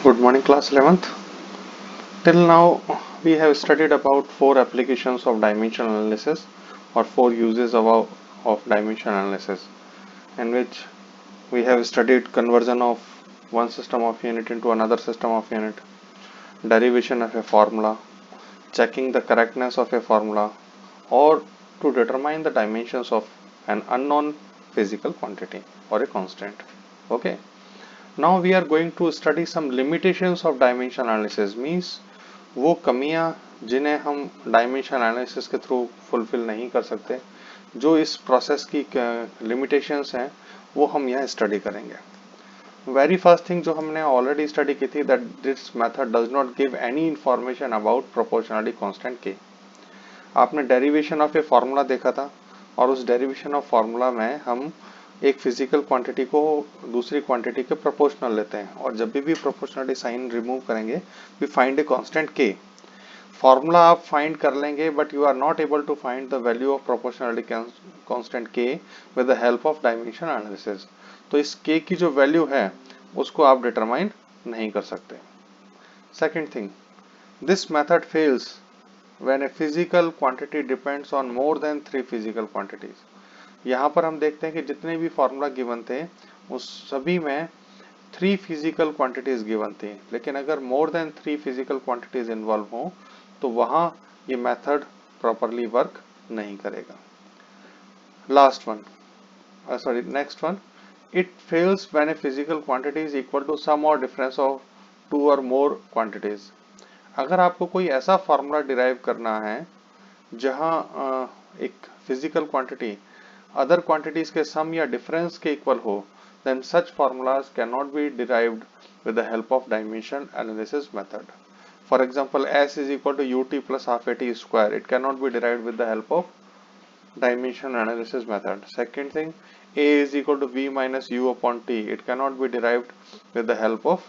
Good morning, class 11th. Till now, we have studied about four applications of dimension analysis or four uses of dimension analysis, in which we have studied conversion of one system of unit into another system of unit, derivation of a formula, checking the correctness of a formula, or to determine the dimensions of an unknown physical quantity or a constant. Okay. Now we are going to study some limitations of dimension analysis, means वो कमियां जिन्हें हम dimension analysis के through fulfil नहीं कर सकते, जो इस प्रोसेस की लिमिटेशंस हैं वो हम यहाँ स्टडी करेंगे. वेरी फर्स्ट थिंग जो हमने ऑलरेडी स्टडी की थी, that this method does not give any information about proportionality constant के. आपने डेरिवेशन ऑफ ए फार्मूला देखा था और उस डेरिवेशन ऑफ फार्मूला में हम एक फिजिकल क्वांटिटी को दूसरी क्वांटिटी के प्रोपोर्शनल लेते हैं, और जब भी प्रोपोर्शनलिटी साइन रिमूव करेंगे we find a constant K. Formula आप फाइंड कर लेंगे, but you are not able to find the value of proportionality constant K with the help of dimension analysis. तो इस के की जो वैल्यू है उसको आप डिटरमाइन नहीं कर सकते. Second thing, this method fails when a physical quantity depends on more than three physical quantities. यहाँ पर हम देखते हैं कि जितने भी फॉर्मूला गिवन थे उस सभी में थ्री फिजिकल क्वांटिटीज गिवन थी, लेकिन अगर more than three physical quantities involve हों तो वहाँ ये मेथड प्रॉपरली वर्क नहीं करेगा. Last one, sorry next one, it fails when a physical quantity is equal to sum और डिफरेंस ऑफ टू और मोर क्वांटिटीज. अगर आपको कोई ऐसा फार्मूला डिराइव करना है जहां एक फिजिकल क्वांटिटी अदर क्वांटिटीज के सम या डिफरेंस के इक्वल हो, then such formulas can not be derived with the help of dimension analysis method. For example, s is equal to ut plus half at square, it can not be derived with the help of dimension analysis method. Second thing, a is equal to v minus u upon t, it cannot be derived with the help of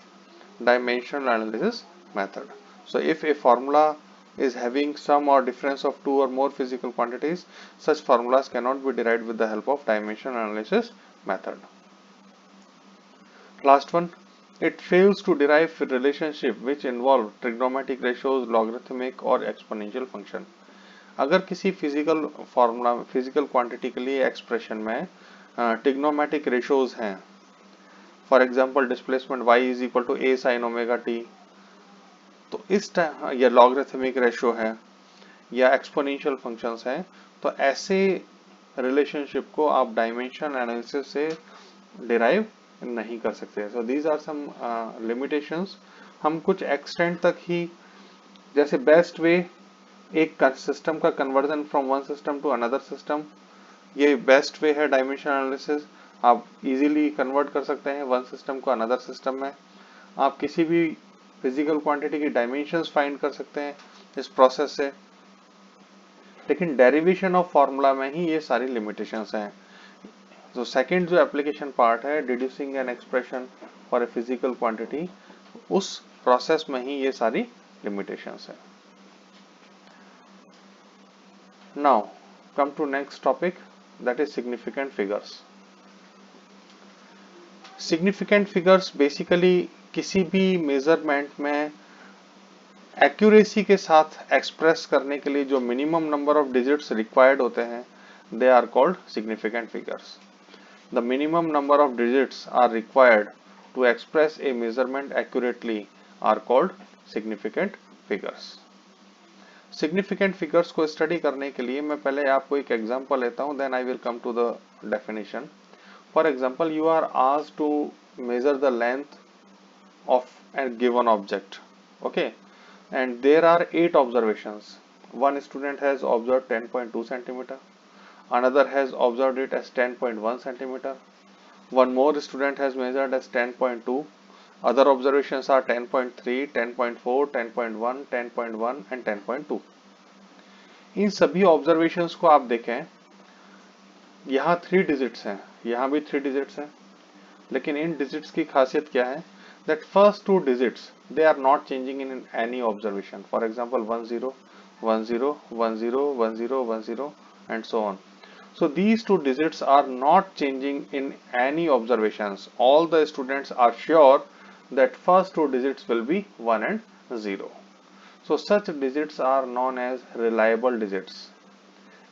dimension analysis method. So if a formula is having sum or difference of two or more physical quantities, such formulas cannot be derived with the help of dimension analysis method. Last one, it fails to derive a relationship which involve trigonometric ratios, logarithmic or exponential function. अगर किसी physical formula physical quantity के लिए expression में trigonometric ratios हैं, for example displacement y is equal to a sin omega t, तो इस time या logarithmic ratio है या एक्सपोनेंशियल फंक्शंस हैं, तो ऐसे रिलेशनशिप को आप डायमेंशन एनालिसिस से डिराइव नहीं कर सकते. So these are some limitations. हम कुछ एक्सटेंट तक ही, जैसे बेस्ट वे एक सिस्टम का conversion from one system to another system, ये बेस्ट वे है डायमेंशन एनालिसिस. आप इजीली कन्वर्ट कर सकते हैं वन सिस्टम को अनदर सिस्टम में. आप किसी भी फिजिकल क्वांटिटी की डायमेंशंस फाइंड कर सकते हैं इस प्रोसेस से, लेकिन डेरिवेशन ऑफ फार्मूला में ही ये सारी लिमिटेशंस हैं. तो सेकंड जो एप्लीकेशन पार्ट है, deducing an expression for a physical quantity, उस प्रोसेस में ही ये सारी लिमिटेशंस हैं. Now come to next topic, that is significant figures. Significant figures basically किसी भी मेजरमेंट में एक्यूरेसी के साथ एक्सप्रेस करने के लिए जो minimum number of digits required होते हैं, they are called significant figures. The minimum number of digits are required to express a measurement accurately are called significant figures. Significant figures को स्टडी करने के लिए मैं पहले आपको एक एग्जांपल लेता हूं, then I will come to the definition. For example, you are asked to measure the length of a given object, okay, and there are 8 observations. One student has observed 10.2 centimetre, another has observed it as 10.1 centimeter, one more student has measured as 10.2, other observations are 10.3, 10.4, 10.1, 10.1 and 10.2. इन सभी observations को आप देखें, यहाँ 3 digits हैं, यहाँ भी 3 digits हैं, लेकिन इन डिजिट्स की खासियत क्या है, that first 2 digits they are not changing in any observation. For example, 10 10 10 10 10 10 and so on. So these 2 digits are not changing in any observations. All the students are sure that first two digits will be 1 and 0. So such digits are known as reliable digits.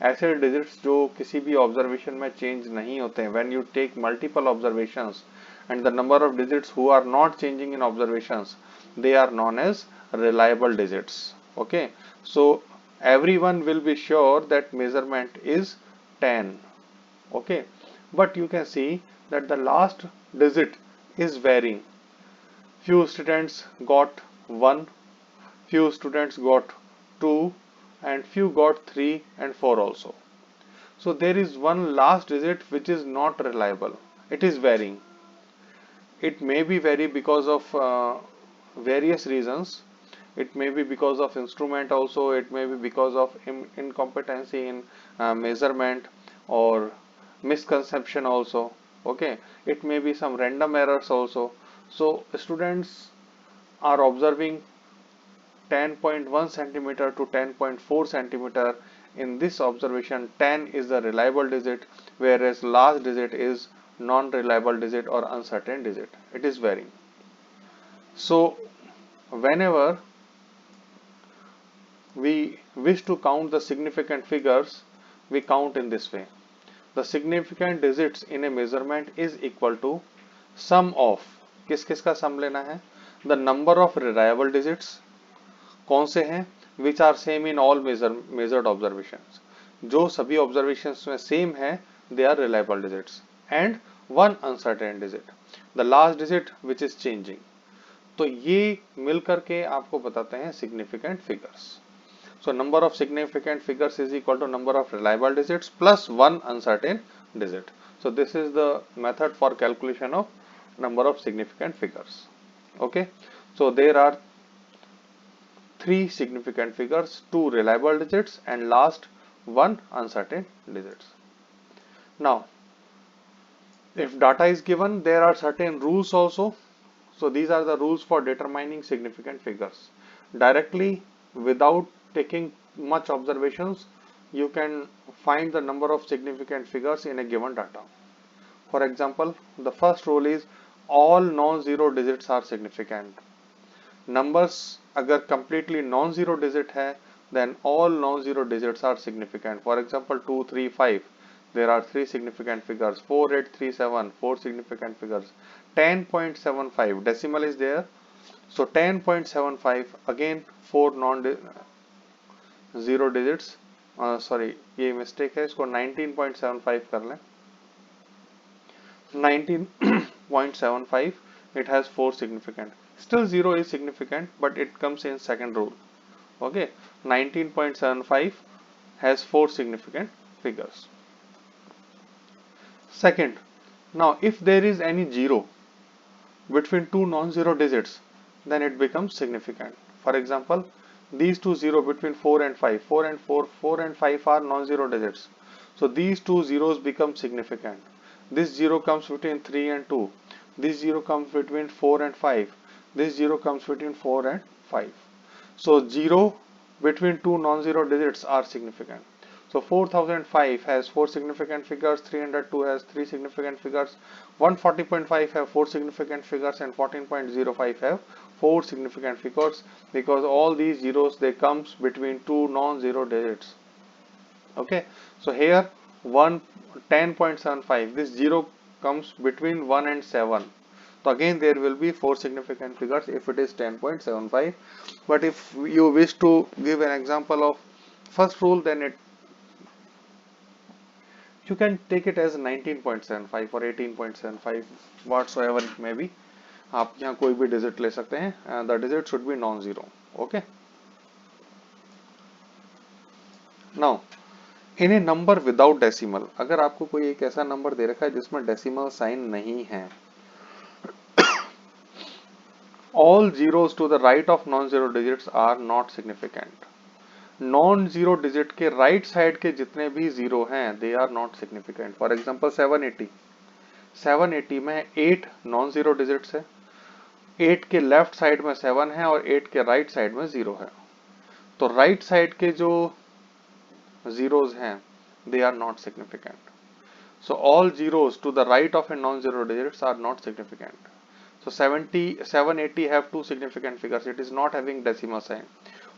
ऐसे digits जो किसी भी observation में change नहीं होते हैं, when you take multiple observations and the number of digits who are not changing in observations, they are known as reliable digits. Okay, so everyone will be sure that measurement is 10. Okay, but you can see that the last digit is varying. Few students got 1, few students got 2, and few got 3 and 4 also. So there is one last digit which is not reliable. It is varying. It may be vary because of various reasons. It may be because of instrument also. It may be because of incompetency in measurement or misconception also. Okay, it may be some random errors also. So students are observing 10.1 centimeter to 10.4 centimeter. In this observation, 10 is the reliable digit, whereas last digit is non-reliable digit or uncertain digit. It is varying. So whenever we wish to count the significant figures, we count in this way. The significant digits in a measurement is equal to sum of, किस किस का sum लेना है, the number of reliable digits, कौन से हैं, which are same in all measured observations, जो सभी observations में same है, they are reliable digits, and one uncertain digit, the last digit which is changing. तो ये मिलकर के आपको बताते हैं significant figures. So number of significant figures is equal to number of reliable digits plus one uncertain digit. So this is the method for calculation of number of significant figures. Okay, so there are 3 significant figures, 2 reliable digits, and last 1 uncertain digits. Now, if data is given, there are certain rules also. So these are the rules for determining significant figures. Directly, without taking much observations, you can find the number of significant figures in a given data. For example, the first rule is all non-zero digits are significant. Numbers अगर completely non-zero digit है, then all non-zero digits are significant. For example, 2, 3, 5. There are 3 significant figures. 4, 8, 3, 7. 4 significant figures. 10.75 decimal is there. So 10.75 again 4 non-zero digits. Sorry, ये mistake है. इसको 19.75 कर लें. 19.75. It has 4 significant. Still 0 is significant, but it comes in second rule. Okay, 19.75 has 4 significant figures. Second, now if there is any 0 between two non-zero digits, then it becomes significant. For example, these two 0 between 4 and 5, 4 and 4 and 5 are non-zero digits. So these two zeros become significant. This 0 comes between 3 and 2. This 0 comes between 4 and 5. This 0 comes between 4 and 5. So 0 between two non-zero digits are significant. So 4005 has 4 significant figures, 302 has 3 significant figures, 140.5 have 4 significant figures, and 14.05 have 4 significant figures, because all these zeros they comes between two non-zero digits. Okay, so here 10.75, this 0 comes between 1 and 7. So again there will be 4 significant figures if it is 10.75. But if you wish to give an example of first rule, then you can take it as 19.75 or 18.75, whatsoever it may be. आप यहाँ कोई भी digit ले सकते हैं, and the digit should be non-zero. Okay. Now, in a number without decimal, अगर आपको कोई एक ऐसा नंबर दे रखा है जिसमें decimal sign नहीं है, all zeros to the right of non-zero digits are not significant. Non-zero digit के right side के जितने भी zero हैं, they are not significant. For example, 780. 780 में 8 non-zero digits है, 8 के लेफ्ट साइड में 7 है और 8 के राइट साइड में 0 है. तो राइट साइड के जो zeros हैं, they are not significant. So all zeros to the right of a non-zero digits are not significant. So 780 have two significant figures. It is not having decimal sign.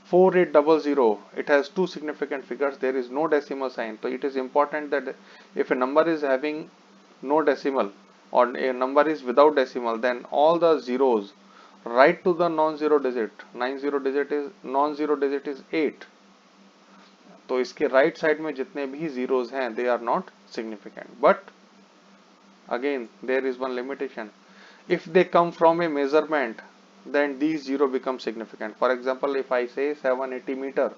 4800, it has two significant figures. There is no decimal sign. So it is important that if a number is having no decimal or a number is without decimal, then all the zeros write to the non-zero digit. Non-zero digit is 8. तो इसके right side में जितने भी zeros हैं, they are not significant. But again, there is one limitation. If they come from a measurement, then these zero become significant. For example, if I say 780 meter,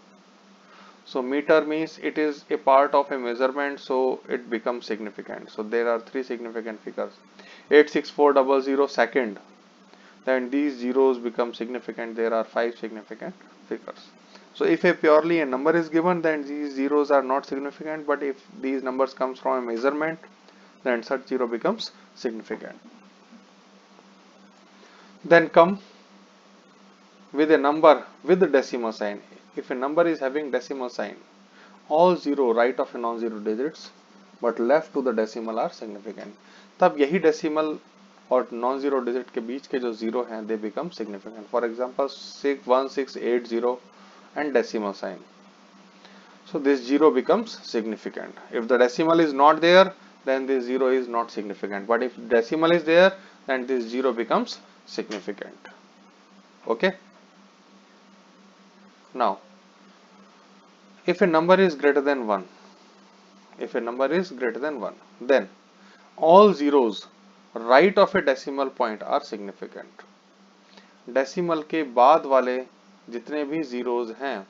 so meter means it is a part of a measurement, so it becomes significant. So there are three significant figures. 86400 second, then these zeros become significant. There are five significant figures. So if a purely a number is given, then these zeros are not significant. But if these numbers comes from a measurement, then such zero becomes significant. Then come with a number with the decimal sign. If a number is having decimal sign, all zero right of a non-zero digits, but left to the decimal are significant. तब यही decimal और non-zero digit के बीच के जो zero हैं, they become significant. For example, 1680 and decimal sign. So this zero becomes significant. If the decimal is not there, then this zero is not significant. But if decimal is there, then this zero becomes significant. Okay. Now, if a number is greater than 1, then all zeros right of a decimal point are significant. Decimal के बाद वाले जितने भी zeros हैं,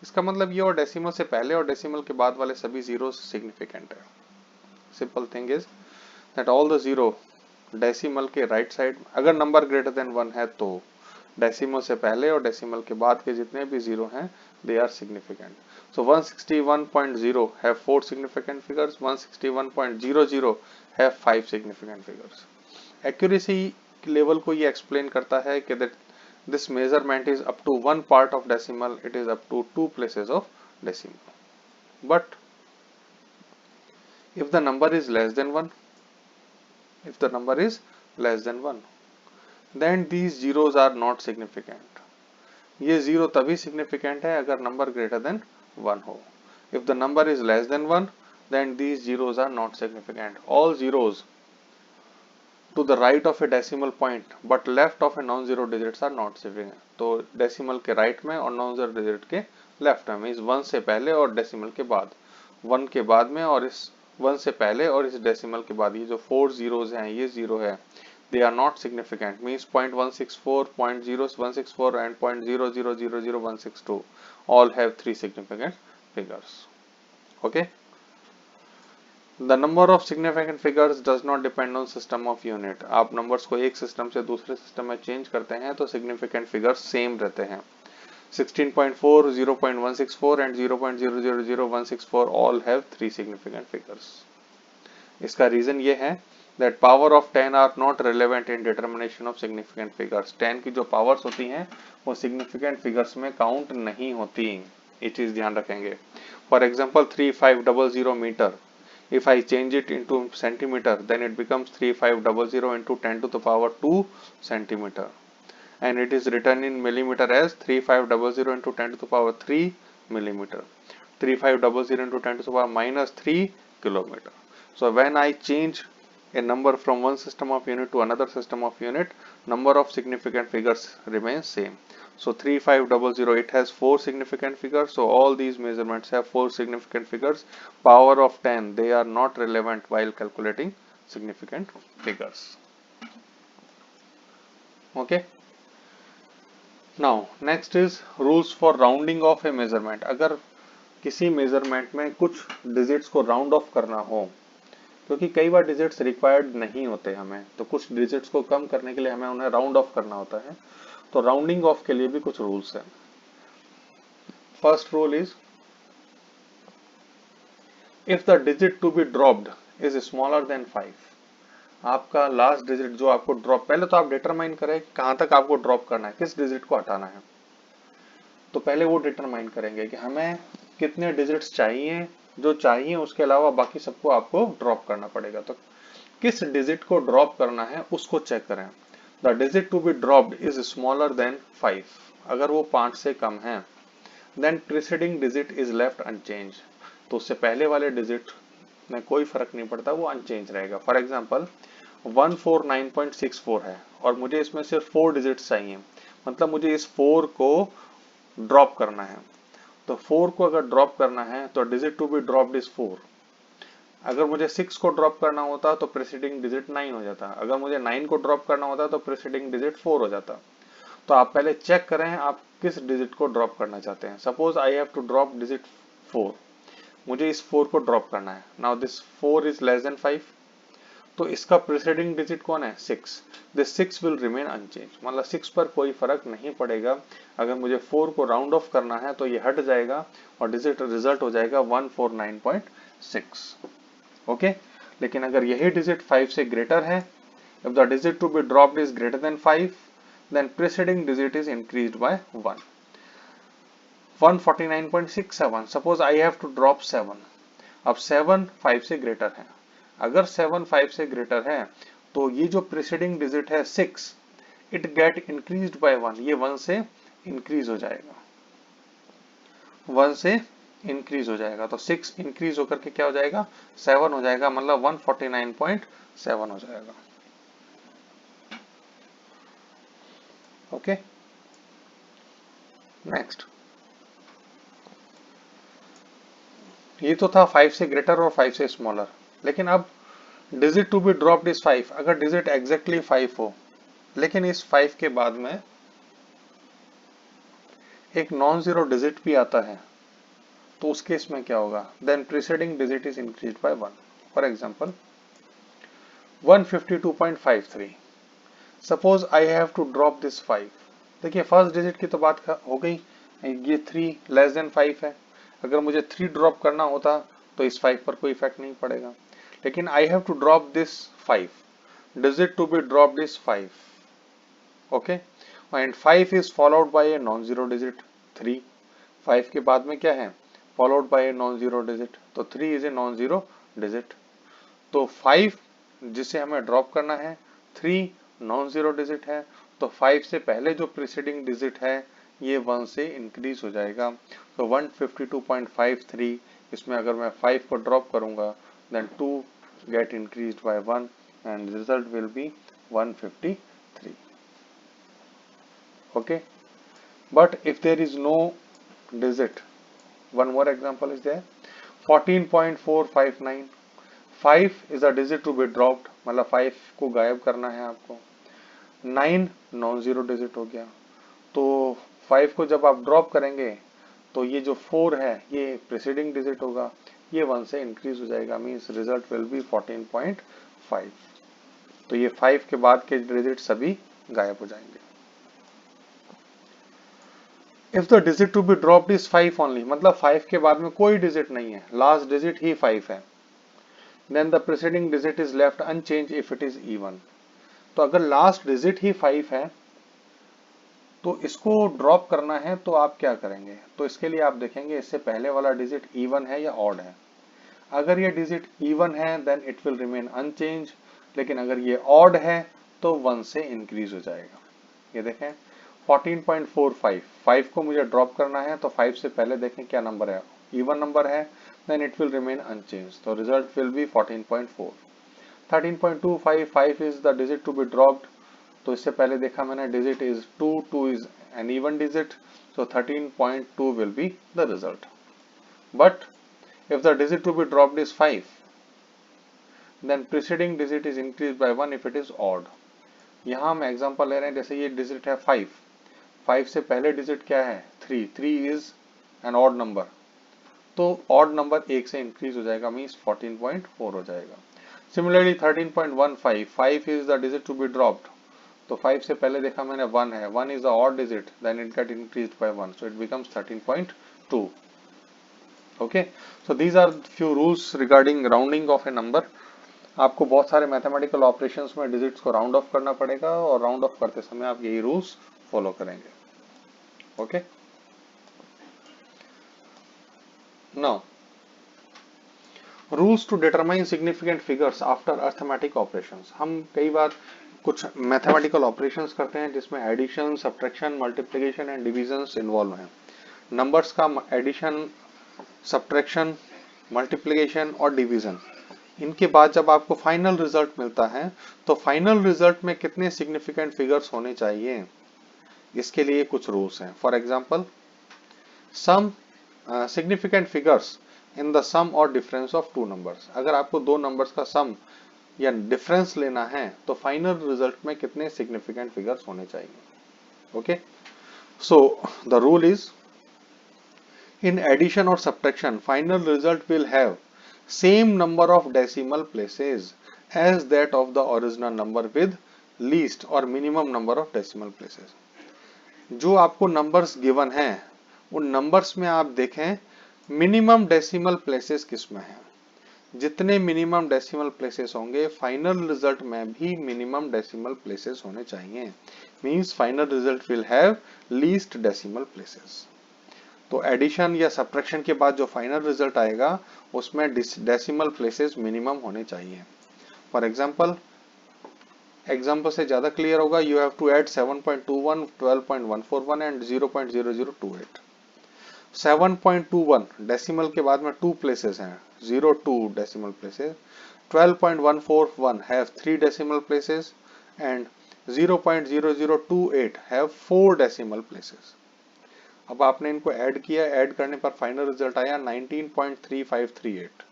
इसका मतलब ये और decimal से पहले और decimal के बाद वाले सभी zeros significant है. Simple thing is that all the zero decimal के right side, अगर number greater than 1 है तो decimal से पहले और decimal के बाद के जितने भी zero हैं, they are significant. So 161.0 have 4 significant figures, 161.00 have 5 significant figures. Accuracy level को ये explain करता है कि that this measurement is up to one part of decimal, it is up to 2 places of decimal. But if the number is less than 1, then these zeros are not significant. ये zero तभी significant है अगर number greater than 1 हो. If the number is less than 1, then these zeros are not significant. All zeros to the right of a decimal point but left of a non-zero digits are not significant. तो decimal के right में और non-zero digit के left में, means 1 से पहले और decimal के बाद, 1 के बाद में और इस 1 से पहले और इस decimal के बाद, ये जो 4 zeros हैं, ये 0 है, they are not significant, means 0.164, 0.0164 and 0.0000162 all have 3 significant figures. Okay. The number of significant figures does not depend on system of unit. आप numbers को एक system से दूसरे system में change करते हैं तो significant figures same रहते हैं. 16.4, 0.164 and 0.000164 all have 3 significant figures. इसका reason ये है that power of 10 are not relevant in determination of significant figures. 10 की जो powers होती हैं वो significant figures में count नहीं होती. ये चीज ध्यान रखेंगे. For example, 3500 meter. If I change it into centimeter, then it becomes 3500 into 10 to the power 2 centimeter. And it is written in millimeter as 3500 into 10 to the power 3 millimeter. 3500 into 10 to the power minus 3 kilometer. So when I change a number from one system of unit to another system of unit, number of significant figures remains same. So 3500, it has 4 significant figures. So all these measurements have 4 significant figures. Power of 10, they are not relevant while calculating significant figures. Okay. Now next is rules for rounding off a measurement. अगर किसी measurement में कुछ digits को round off करना हो, क्योंकि कई बार digits required नहीं होते हमें, तो कुछ digits को कम करने के लिए हमें उन्हें round off करना होता है. तो राउंडिंग ऑफ के लिए भी कुछ रूल्स हैं. First rule is if the digit to be dropped is smaller than 5. आपका लास्ट डिजिट जो आपको ड्रॉप, पहले तो आप डिटरमाइन करें कहां तक आपको ड्रॉप करना है, किस डिजिट को हटाना है. तो पहले वो डिटरमाइन करेंगे कि हमें कितने डिजिट्स चाहिए, जो चाहिए उसके अलावा बाकी सबको आपको ड्रॉप करना पड़ेगा. तो किस डिजिट को ड्रॉप करना है उसको चेक करें. The digit to be dropped is smaller than 5, अगर वो 5 से कम है, then preceding digit is left unchange, तो उससे पहले वाले डिजिट में कोई फर्क नहीं पड़ता, वो अनचेंज रहेगा। फॉर एग्जाम्पल 149.64 है और मुझे इसमें सिर्फ 4 डिजिट्स चाहिए, मतलब मुझे इस 4 को ड्रॉप करना है। तो 4 को अगर ड्रॉप करना है तो digit to be dropped is 4। अगर मुझे 6 को ड्रॉप करना होता तो प्रीसीडिंग डिजिट 9 हो जाता, अगर मुझे 9 को ड्रॉप करना होता तो प्रीसीडिंग डिजिट 4 हो जाता। तो आप पहले चेक करें आप किस डिजिट को ड्रॉप करना चाहते हैं। Suppose I have to drop digit 4, मुझे इस 4 को ड्रॉप करना है। Now this 4 is less than 5, तो इसका प्रीसीडिंग डिजिट कौन है? 6। दिस 6 विल रिमेन अनचेंज, मतलब 6 पर कोई फर्क नहीं पड़ेगा। अगर मुझे 4 को राउंड ऑफ करना है तो ये हट जाएगा और डिजिट रिजल्ट हो जाएगा 149.6। ओके, लेकिन अगर यही डिजिट 5 से ग्रेटर है, if the digit to be dropped is greater than 5, then preceding digit is increased by 1. 149.67, suppose I have to drop 7, अब 7 5 से ग्रेटर है, अगर 7 5 से ग्रेटर है तो ये जो प्रीसीडिंग डिजिट है 6, इट गेट इंक्रीज्ड बाय 1, ये 1 से इंक्रीज हो जाएगा, 1 से इंक्रीज हो जाएगा। तो 6 इंक्रीज होकर के क्या हो जाएगा? 7 हो जाएगा, मतलब 149.7 हो जाएगा। ओके, नेक्स्ट, ये तो था 5 से ग्रेटर और 5 से स्मॉलर, लेकिन अब digit to be dropped is 5। अगर डिजिट एग्जैक्टली 5 हो लेकिन इस 5 के बाद में एक नॉन जीरो डिजिट भी आता है, तो उस केस में क्या होगा? Then preceding digit is increased by 1। For example 152.53, suppose I have to drop this 5। देखिए फर्स्ट डिजिट की तो बात हो गई, ये 3 लेस देन 5 है, अगर मुझे 3 ड्रॉप करना होता तो इस 5 पर कोई इफेक्ट नहीं पड़ेगा, लेकिन I have to drop this 5, digit to be dropped is 5। Okay, and 5 is followed by a non zero digit 3। 5 के बाद में क्या है? Followed by a non zero digit, तो 3 is a non zero digit. तो 5 जिसे हमें ड्रॉप करना है, 3 नॉन जीरो डिजिट है, तो 5 से पहले जो प्रीसीडिंग डिजिट है ये 1 से इंक्रीज हो जाएगा। तो 152.53, इसमें अगर मैं 5 को ड्रॉप करूंगा then 2 get increased by 1 and result will be 153। okay, but if there is no digit, one more example is there, 14.459, 5 is a digit to be dropped, मतलब 5 को गायब करना है आपको, 9 नॉन जीरो डिजिट हो गया, तो 5 को जब आप ड्रॉप करेंगे तो ये जो 4 है ये प्रीसीडिंग डिजिट होगा, ये 1 से इंक्रीज हो जाएगा, मीन्स रिजल्ट विल बी 14.5। तो ये 5 के बाद के डिजिट सभी गायब हो जाएंगे। If the digit to be dropped is 5 only, मतलब 5 के बाद में कोई डिजिट नहीं है, लास्ट डिजिट ही 5 है, then the preceding digit is left unchange if it is even. तो अगर लास्ट डिजिट ही 5 है तो इसको ड्रॉप करना है तो आप क्या करेंगे? तो इसके लिए आप देखेंगे इससे पहले वाला डिजिट इवन है या ऑड है। अगर ये डिजिट इवन है then it will remain unchange, लेकिन अगर ये ऑड है तो 1 से इंक्रीज हो जाएगा। ये देखें 14.45, 5 को मुझे ड्रॉप करना है तो 5 से पहले देखें क्या नंबर है, इवन नंबर है, then it will remain unchange, तो result will be 14.4। 13.25, 5 is the digit to be dropped, तो इससे पहले देखा मैंने digit is 2, 2 is an even digit, so 13.2 will be the result. But if the digit to be dropped is 5, then preceding digit is increased by 1 if it is odd. यहाँ हम example ले रहे हैं, जैसे ये डिजिट है 5, 5 से पहले डिजिट क्या है? 3, 3 इज एन ऑड नंबर, तो ऑड नंबर 1 से इंक्रीज हो जाएगा, मीन्स 14.4 हो जाएगा। Similarly 13.15, 5 is the digit to be dropped, तो 5 से पहले देखा मैंने 1 है, 1 is the odd digit, then it get increased by 1, so it becomes 13.2। Okay, so these are few rules regarding rounding off a number. आपको बहुत सारे मैथमेटिकल ऑपरेशंस में डिजिट्स को राउंड ऑफ करना पड़ेगा और राउंड ऑफ करते समय आप यही रूल्स फॉलो करेंगे। Okay, now rules to determine significant figures after arithmetic operations. हम कई बार कुछ मैथमेटिकल ऑपरेशंस करते हैं जिसमें addition, subtraction, multiplication and divisions involve हैं। नंबर्स का एडिशन, सब्ट्रैक्शन, मल्टीप्लिकेशन और डिवीजन, इनके बाद जब आपको फाइनल रिजल्ट मिलता है तो फाइनल रिजल्ट में कितने सिग्निफिकेंट फिगर्स होने चाहिए, इसके लिए कुछ रूल्स हैं। For example, sum significant figures in the sum और डिफरेंस ऑफ टू नंबर्स। अगर आपको दो नंबर्स का सम या डिफरेंस लेना है तो फाइनल रिजल्ट में कितने सिग्निफिकेंट फिगर्स होने चाहिए। Okay, so the rule is, in addition or subtraction, final result will have same number of decimal places as that of the original number with least or minimum number of decimal places। जो आपको numbers given हैं उन numbers में आप देखें minimum decimal places किसमें हैं। जितने मिनिमम डेसिमल प्लेसेस होंगे फाइनल रिजल्ट में भी मिनिमम डेसिमल प्लेसेस होने चाहिए। Means final result will have least decimal places. तो एडिशन या सब्ट्रैक्शन के बाद जो फाइनल रिजल्ट आएगा उसमें डेसिमल प्लेसेस मिनिमम होने चाहिए। फॉर एग्जांपल से ज्यादा क्लियर होगा, you have to add 7.21, 12.141 and 0.0028। 7.21 decimal के बाद में 2 प्लेसेस हैं, 02 decimal places. 12.141 have 3 decimal places and 0.0028 have 4 decimal places. अब आपने इनको ऐड किया, ऐड करने पर फाइनल रिजल्ट आया 19.3538।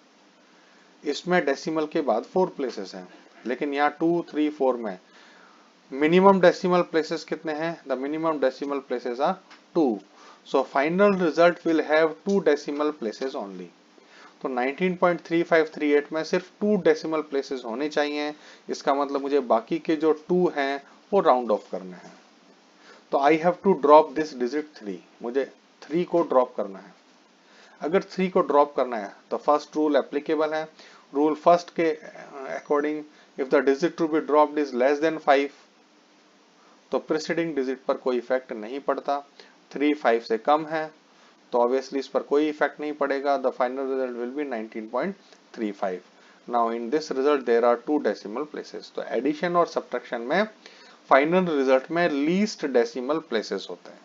इसमें डेसिमल के बाद 4 प्लेसेस हैं, लेकिन यहाँ 2, 3, 4 में मिनिमम डेसिमल प्लेसेस कितने हैं? The minimum decimal places are 2, so final result will have 2 decimal places only. तो 19.3538 में सिर्फ 2 डेसिमल प्लेसेस होने चाहिए। इसका मतलब मुझे बाकी के जो 2 हैं वो राउंड ऑफ करने हैं। तो I have to drop this digit 3, मुझे 3 को ड्रॉप करना है। अगर 3 को ड्रॉप करना है तो फर्स्ट रूल एप्लीकेबल है। रूल फर्स्ट के according, if the digit to be dropped is less than 5 तो प्रीसीडिंग डिजिट पर कोई इफेक्ट नहीं पड़ता। 3 5 से कम है तो ऑब्वियसली इस पर कोई इफेक्ट नहीं पड़ेगा। The final result will be 19.35। Now in this result there are 2 decimal places. तो एडिशन और सब्ट्रैक्शन में फाइनल रिजल्ट में लीस्ट डेसिमल प्लेसेस होते हैं।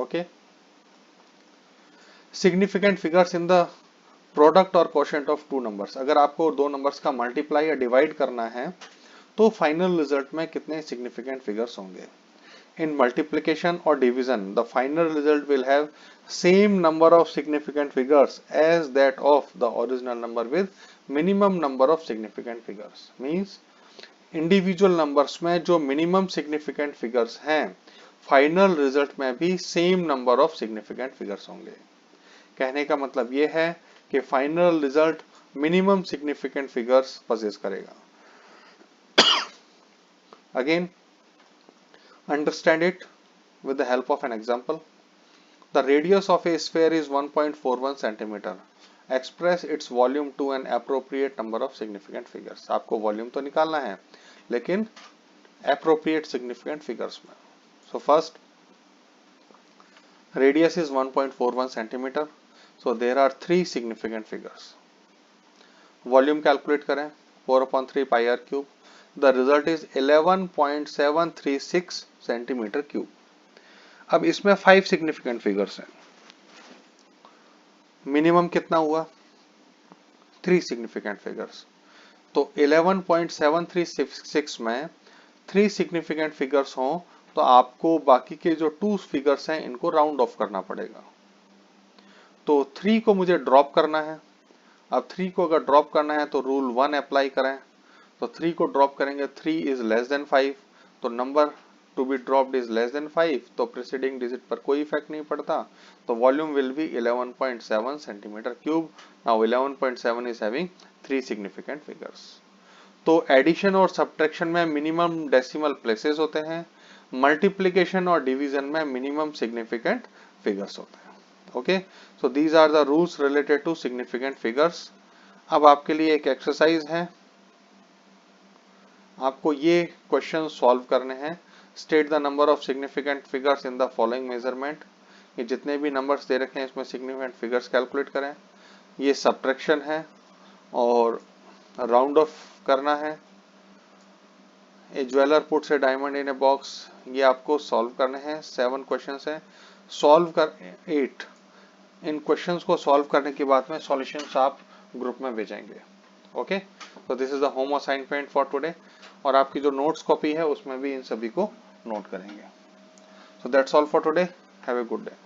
Okay, significant figures in the product और कोशेंट ऑफ टू नंबर्स। अगर आपको दो नंबर्स का मल्टीप्लाई या डिवाइड करना है तो फाइनल रिजल्ट में कितने सिग्निफिकेंट फिगर्स होंगे। इन मल्टीप्लिकेशन और division the final result will have same number of significant figures as that of the original number with minimum number of significant figures. Means individual numbers में जो minimum significant figures हैं final result में भी same number of significant figures होंगे। कहने का मतलब यह है कि final result minimum significant figures possess करेगा। Again understand it with the help of an example. The radius of a sphere is 1.41 centimeter. Express its volume to an appropriate number of significant figures. आपको volume तो निकालना है लेकिन appropriate significant figures में। So first, radius is 1.41 centimeter. So there are 3 significant figures. Volume calculate करें 4/3 pi r cube. The result is 11.736 centimeter cube. अब इसमें 5 significant figures हैं। मिनिमम कितना हुआ? 3 सिग्निफिकेंट फिगर्स। तो 11.736 में 3 सिग्निफिकेंट फिगर्स हों तो आपको बाकी के जो 2 फिगर्स हैं इनको राउंड ऑफ करना पड़ेगा। तो 3 को मुझे ड्रॉप करना है। अब 3 को अगर ड्रॉप करना है तो रूल 1 अप्लाई करें। तो 3 को ड्रॉप करेंगे, 3 इज लेस देन 5 तो number two be dropped is less than 5 तो प्रीसीडिंग डिजिट पर कोई इफेक्ट नहीं पड़ता। तो volume will be 11.7 centimetre cube. Now 11.7 is having 3 significant figures. तो एडिशन और सब्ट्रैक्शन में मिनिमम डेसिमल प्लेसेस होते हैं, मल्टीप्लिकेशन और डिवीजन में मिनिमम सिग्निफिकेंट फिगर्स होते हैं। Okay, so these are the rules related to significant figures. अब आपके लिए एक एक्सरसाइज है, आपको ये क्वेश्चन सॉल्व करने हैं। State the number of significant figures in the following measurement. ये जितने भी नंबर्स दे रखे हैं इसमें सिग्निफिकेंट फिगर्स कैलकुलेट करें। ये सब्ट्रैक्शन है और राउंड ऑफ करना है। A jeweller puts a diamond in a box, ये आपको सॉल्व करने हैं। 7 क्वेश्चंस हैं, सॉल्व कर 8। इन क्वेश्चंस को सॉल्व करने के बाद में सॉल्यूशंस आप ग्रुप में भेजेंगे। ओके, तो this is the home assignment for today, और आपकी जो नोट्स कॉपी है उसमें भी इन सभी को नोट करेंगे। So that's all for today, have a good day.